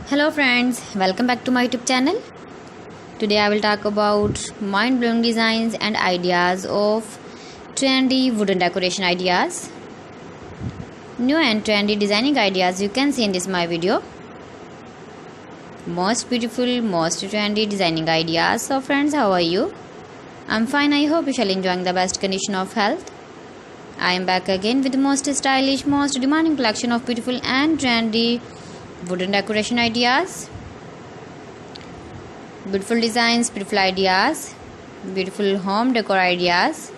Hello friends, welcome back to my YouTube channel. Today I will talk about mind-blowing designs and ideas of trendy wooden decoration ideas. New and trendy designing ideas you can see in this my video. Most beautiful, most trendy designing ideas. So friends, how are you? I'm fine. I hope you shall enjoying the best condition of health. I am back again with the most stylish, most demanding collection of beautiful and trendy wooden decoration ideas. Beautiful designs, beautiful ideas, beautiful home decor ideas.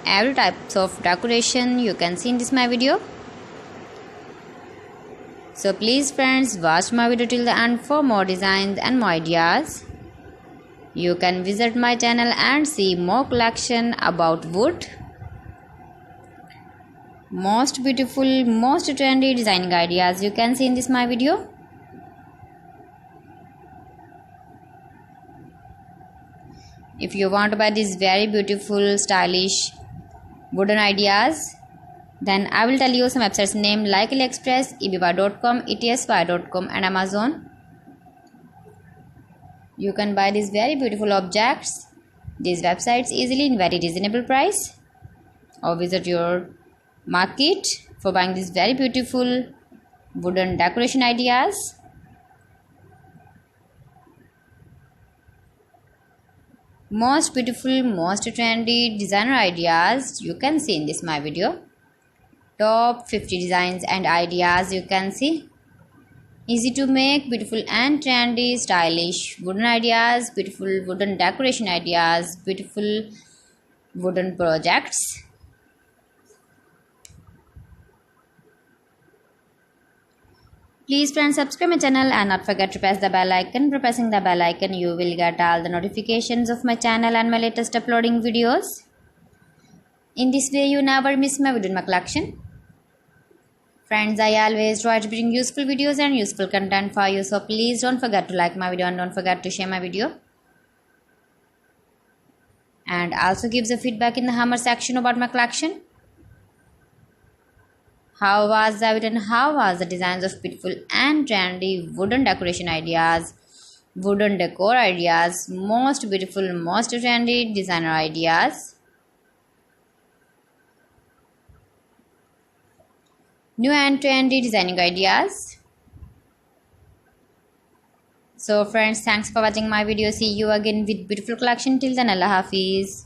Every types of decoration you can see in this my video. So please friends, watch my video till the end for more designs and more ideas. You can visit my channel and see more collection about wood. Most beautiful, most trendy designing ideas you can see in this my video. If you want to buy these very beautiful, stylish wooden ideas, then I will tell you some websites name like AliExpress, eBay.com, etsy.com and Amazon. You can buy these very beautiful objects, these websites easily in very reasonable price, or visit your market for buying these very beautiful wooden decoration ideas. Most beautiful, most trendy designer ideas you can see in this my video. Top 50 designs and ideas you can see. Easy to make, beautiful and trendy, stylish wooden ideas, beautiful wooden decoration ideas, beautiful wooden projects. Please friends, subscribe my channel and not forget to press the bell icon. By pressing the bell icon, you will get all the notifications of my channel and my latest uploading videos. In this way, you never miss my video in my collection. Friends, I always try to bring useful videos and useful content for you. So please don't forget to like my video and don't forget to share my video. And also give the feedback in the hammer section about my collection. How was the video and how was the designs of beautiful and trendy wooden decoration ideas, wooden decor ideas, most beautiful, most trendy designer ideas. New and trendy designing ideas. So friends, thanks for watching my video. See you again with beautiful collection. Till then, Allah Hafiz.